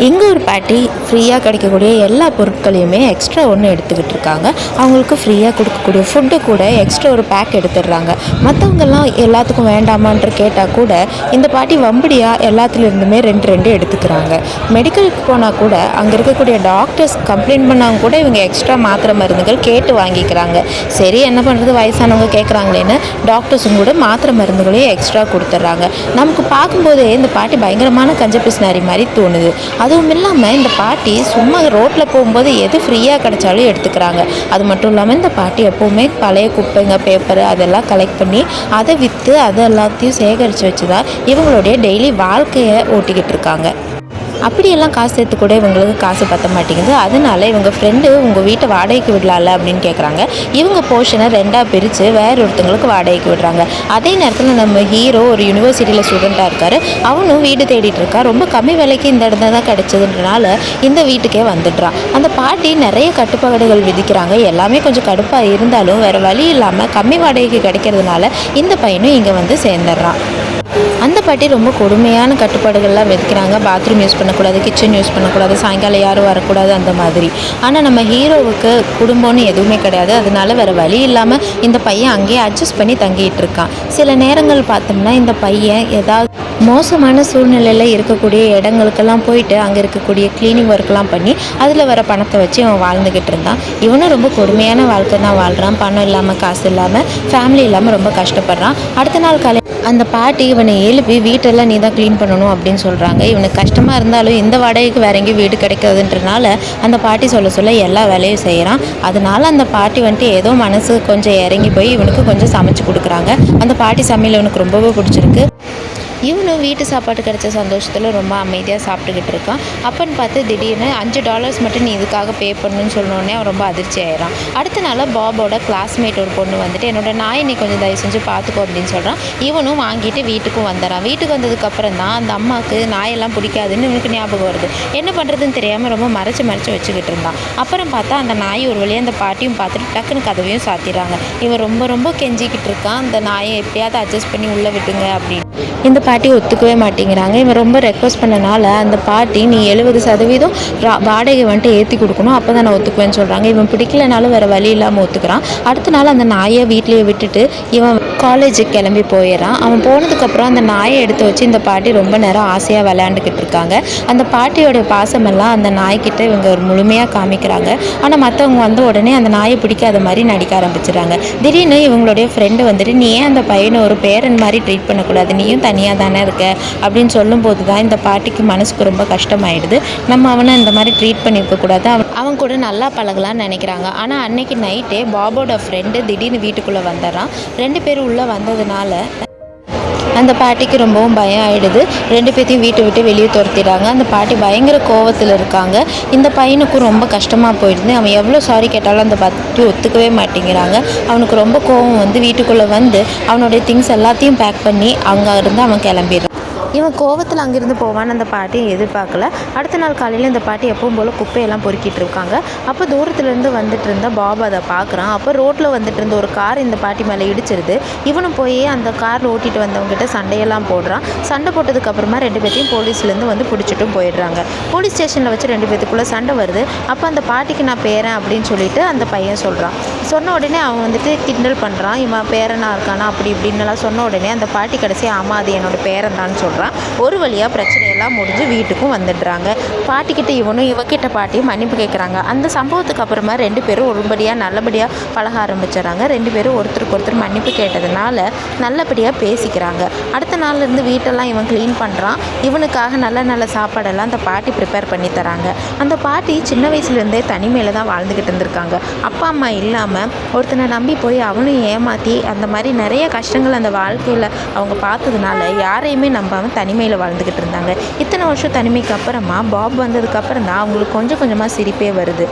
எங்கள் ஒரு பாட்டி ஃப்ரீயாக கிடைக்கக்கூடிய எல்லா பொருட்களையுமே எக்ஸ்ட்ரா ஒன்று எடுத்துக்கிட்டு இருக்காங்க. அவங்களுக்கு ஃப்ரீயாக கொடுக்கக்கூடிய ஃபுட்டு கூட எக்ஸ்ட்ரா ஒரு பேக் எடுத்துடுறாங்க. மற்றவங்கெல்லாம் எல்லாத்துக்கும் வேண்டாமான்ற கேட்டால் கூட இந்த பாட்டி வம்படியாக எல்லாத்துலேருந்துமே 2 எடுத்துக்கிறாங்க. மெடிக்கலுக்கு போனால் கூட அங்கே இருக்கக்கூடிய டாக்டர்ஸ் கம்ப்ளைண்ட் பண்ணாங்க கூட இவங்க எக்ஸ்ட்ரா மாத்திரை மருந்துகள் கேட்டு வாங்கிக்கிறாங்க. சரி, என்ன பண்ணுறது, வயசானவங்க கேட்குறாங்களேன்னு டாக்டர்ஸும் கூட மாத்திரை மருந்துகளையும் எக்ஸ்ட்ரா கொடுத்துட்றாங்க. நமக்கு பார்க்கும்போதே இந்த பாட்டி பயங்கரமான கஞ்ச பிஸ்னாரி மாதிரி தோணுது. அதுவும் இல்லாமல் இந்த பாட்டி சும்மா ரோட்டில் போகும்போது எது ஃப்ரீயாக கிடைச்சாலும் எடுத்துக்கிறாங்க. அது மட்டும் இல்லாமல் இந்த பாட்டி எப்போவுமே பழைய குப்பைங்க, பேப்பரு அதெல்லாம் கலெக்ட் பண்ணி அதை விற்று அதை எல்லாத்தையும் சேகரித்து வச்சு தான் இவங்களுடைய டெய்லி வாழ்க்கையை ஓட்டிக்கிட்டு இருக்காங்க. அப்படியெல்லாம் காசு சேர்த்து கூட இவங்களுக்கு காசு பற்ற மாட்டேங்குது. அதனால இவங்க ஃப்ரெண்டு உங்கள் வீட்டை வாடகைக்கு விடலாம்ல அப்படின்னு கேட்குறாங்க. இவங்க போர்ஷனை 2ஆக பிரித்து வேற ஒருத்தங்களுக்கு வாடகைக்கு விடுறாங்க. அதே நேரத்தில் நம்ம ஹீரோ ஒரு யூனிவர்சிட்டியில் ஸ்டூடெண்ட்டாக இருக்கார். அவனும் வீடு தேடிட்டு இருக்கா. ரொம்ப கம்மி விலைக்கு இந்த இடத்துல தான் கிடைச்சதுன்றனால இந்த வீட்டுக்கே வந்துடுறான். அந்த பாட்டி நிறைய கட்டுப்பாடுகள் விதிக்கிறாங்க. எல்லாமே கொஞ்சம் கடுப்பாக இருந்தாலும் வேறு வழி இல்லாமல் கம்மி வாடகைக்கு கிடைக்கிறதுனால இந்த பையனும் இங்கே வந்து சேர்ந்துடுறான். அந்த பாட்டி ரொம்ப கொடுமையான கட்டுப்பாடுகள்லாம் விதிக்கிறாங்க. பாத்ரூம் யூஸ் பண்ணக்கூடாது, கிச்சன் யூஸ் பண்ணக்கூடாது, சாயங்காலம் யாரும் வரக்கூடாது, அந்த மாதிரி. ஆனால் நம்ம ஹீரோவுக்கு குடும்பம்னு எதுவுமே கிடையாது. அதனால வேறு வழி இல்லாமல் இந்த பையன் அங்கேயே அட்ஜஸ்ட் பண்ணி தங்கிட்டு இருக்கான். சில நேரங்கள் பார்த்தோம்னா இந்த பையன் ஏதாவது மோசமான சூழ்நிலையில் இருக்கக்கூடிய இடங்களுக்கெல்லாம் போயிட்டு அங்கே இருக்கக்கூடிய க்ளீனிங் ஒர்க்லாம் பண்ணி அதில் வர பணத்தை வச்சு அவன் வாழ்ந்துக்கிட்டு இருந்தான். இவனும் ரொம்ப கொடுமையான வாழ்க்கை தான் வாழ்கிறான். பணம் இல்லாமல், காசு இல்லாமல், ஃபேமிலி இல்லாமல் ரொம்ப கஷ்டப்படுறான். அடுத்த நாள் காலை அந்த பாட்டி இவனை எழுப்பி வீட்டெல்லாம் நீ தான் க்ளீன் பண்ணணும் அப்படின்னு சொல்கிறாங்க. இவனுக்கு கஷ்டமாக இருந்தாலும் இந்த வாடகைக்கு வேற எங்கேயும் வீடு கிடைக்காதுன்றனால அந்த பாட்டி சொல்ல எல்லா வேலையும் செய்கிறான். அதனால அந்த பாட்டி வந்துட்டு ஏதோ மனசு கொஞ்சம் இறங்கி போய் இவனுக்கு கொஞ்சம் சமைச்சு கொடுக்குறாங்க. அந்த பாட்டி சமையல் இவனுக்கு ரொம்பவே பிடிச்சிருக்கு. இவனும் வீட்டு சாப்பாடு கிடைச்ச சந்தோஷத்தில் ரொம்ப அமைதியாக சாப்பிட்டுக்கிட்டு இருக்கான். அப்போன்னு பார்த்து திடீர்னு $5 மட்டும் நீ இதுக்காக பே பண்ணணும்னு சொன்னோடனே அவன் ரொம்ப அதிர்ச்சி ஆயிடறான். அடுத்த நாள் பாபோட கிளாஸ்மேட் ஒரு பொண்ணு வந்துட்டு என்னோட நாயை நீ கொஞ்சம் தயவு செஞ்சு பார்த்துக்கோ அப்படின்னு சொல்கிறான். இவனும் வாங்கிட்டு வீட்டுக்கும் வந்துடுறான். வீட்டுக்கு வந்ததுக்கப்புறம் தான் அந்த அம்மாவுக்கு நாயெல்லாம் பிடிக்காதுன்னு இவனுக்கு ஞாபகம் வருது. என்ன பண்ணுறதுன்னு தெரியாமல் ரொம்ப மறைச்சு வச்சுக்கிட்டு இருந்தான். அப்புறம் பார்த்தா அந்த நாய் ஒரு வழியாக அந்த பாட்டியும் பார்த்துட்டு டக்குன்னு கதவையும் சாத்திடுறாங்க. இவன் ரொம்ப கெஞ்சிக்கிட்டு இருக்கான், அந்த நாயை எப்படியாவது அட்ஜஸ்ட் பண்ணி உள்ளே விட்டுங்க அப்படின்னு. இந்த பாட்டி ஒத்துக்கவே மாட்டேங்கிறாங்க. இவன் ரொம்ப ரெக்வஸ்ட் பண்ணனால அந்த பாட்டி நீ 70% வாடகை வந்துட்டு ஏற்றி கொடுக்கணும், அப்போ தான் நான் ஒத்துக்குவேன்னு சொல்கிறாங்க. இவன் பிடிக்கலனாலும் வேறு வழி இல்லாமல் ஒத்துக்கிறான். அடுத்த நாள் அந்த நாயை வீட்லேயே விட்டுட்டு இவன் காலேஜுக்கு கிளம்பி போயிடறான். அவன் போனதுக்கப்புறம் அந்த நாயை எடுத்து வச்சு இந்த பாட்டி ரொம்ப நேரம் ஆசையாக விளையாண்டுக்கிட்டு இருக்காங்க. அந்த பாட்டியோட பாசமெல்லாம் அந்த நாய்கிட்ட இவங்க ஒரு முழுமையாக காமிக்கிறாங்க. ஆனால் மற்றவங்க வந்த உடனே அந்த நாயை பிடிக்காத மாதிரி நடிக்க ஆரம்பிச்சிடுறாங்க. திடீர்னு இவங்களுடைய ஃப்ரெண்டு வந்துட்டு நீ ஏன் அந்த பையனை ஒரு பேரன் மாதிரி ட்ரீட் பண்ணக்கூடாது, நீயும் தனியாக தானே இருக்க அப்படின்னு சொல்லும்போது தான் இந்த பாட்டிக்கு மனசுக்கு ரொம்ப கஷ்டமாயிடுது. நம்ம அவனை இந்த மாதிரி ட்ரீட் பண்ணியிருக்கக்கூடாது, அவன் கூட நல்லா பழகலான்னு நினைக்கிறாங்க. ஆனால் அன்னைக்கு நைட்டே பாபோட ஃப்ரெண்டு திடீர்னு வீட்டுக்குள்ளே வந்துடுறான். 2 பேரும் உள்ளே வந்ததுனால அந்த பாட்டிக்கு ரொம்பவும் பயம் ஆகிடுது. 2 பேர்த்தையும் வீட்டை விட்டு வெளியே துரத்திடுறாங்க. அந்த பாட்டி பயங்கர கோவத்தில் இருக்காங்க. இந்த பையனுக்கும் ரொம்ப கஷ்டமாக போயிடுது. அவன் எவ்வளோ சாரி கேட்டாலும் அந்த பாட்டி ஒத்துக்கவே மாட்டேங்கிறாங்க. அவனுக்கு ரொம்ப கோவம் வந்து வீட்டுக்குள்ளே வந்து அவனுடைய திங்ஸ் எல்லாத்தையும் பேக் பண்ணி அங்கே இருந்து அவன் கிளம்பிடுறான். இவன் கோவத்தில் அங்கேருந்து போவான்னு அந்த பாட்டியை எதிர்பார்க்கல. அடுத்த நாள் காலையில் இந்த பாட்டி எப்பவும் போல் குப்பையெல்லாம் பொறுக்கிட்டு இருக்காங்க. அப்போ தூரத்துலேருந்து வந்துட்டு இருந்த பாபு அதை பார்க்குறான். அப்போ ரோட்டில் வந்துட்டு இருந்த ஒரு கார் இந்த பாட்டி மேலே இடிச்சிருது. இவனும் போய் அந்த காரில் ஓட்டிகிட்டு வந்தவங்ககிட்ட சண்டையெல்லாம் போடுறான். சண்டை போட்டதுக்கப்புறமா 2 பேர்த்தையும் போலீஸ்லேருந்து வந்து பிடிச்சிட்டும் போயிடுறாங்க. போலீஸ் ஸ்டேஷனில் வச்சு 2 பேர்த்துக்குள்ளே சண்டை வருது. அப்போ அந்த பாட்டிக்கு நான் பேரன் அப்படின்னு சொல்லிட்டு அந்த பையன் சொல்கிறான். சொன்ன உடனே அவன் வந்துட்டு கிண்டல் பண்ணுறான், இவன் பேரனாக இருக்கானா அப்படி இப்படின்னுலாம் சொன்ன உடனே அந்த பாட்டி கடைசி ஆமாம் அது என்னோட பேரன் தான் சொல்கிறான். ஒரு வழியாக பிரச்சனையெல்லாம் முடிஞ்சு வீட்டுக்கும் வந்துடுறாங்க. பாட்டிக்கிட்ட இவனும் இவக்கிட்ட பாட்டியும் மன்னிப்பு கேட்குறாங்க. அந்த சம்பவத்துக்கு அப்புறமா 2 பேரும் ஒருபடியாக நல்லபடியாக பழக ஆரம்பிச்சிடறாங்க. 2 பேரும் ஒருத்தருக்கு ஒருத்தர் மன்னிப்பு கேட்டதுனால நல்லபடியாக பேசிக்கிறாங்க. அடுத்த நாள்லேருந்து வீட்டெல்லாம் இவன் க்ளீன் பண்ணுறான். இவனுக்காக நல்ல சாப்பாடெல்லாம் அந்த பாட்டி ப்ரிப்பேர் பண்ணி தராங்க. அந்த பாட்டி சின்ன வயசுலேருந்தே தனிமையில் தான் வாழ்ந்துக்கிட்டு இருந்திருக்காங்க. அப்பா அம்மா இல்லாமல் ஒருத்தனை நம்பி போய் அவனும் ஏமாற்றி அந்த மாதிரி நிறைய கஷ்டங்கள் அந்த வாழ்க்கையில் அவங்க பார்த்ததுனால யாரையுமே நம்பாமல் தனிமையில் வாழ்ந்துக்கிட்டு இருந்தாங்க. இத்தனை வருஷம் தனிமைக்கு அப்புறமா பாப் வந்ததுக்கப்புறம் தான் அவங்களுக்கு கொஞ்சம் கொஞ்சமாக சிரிப்பே வருது.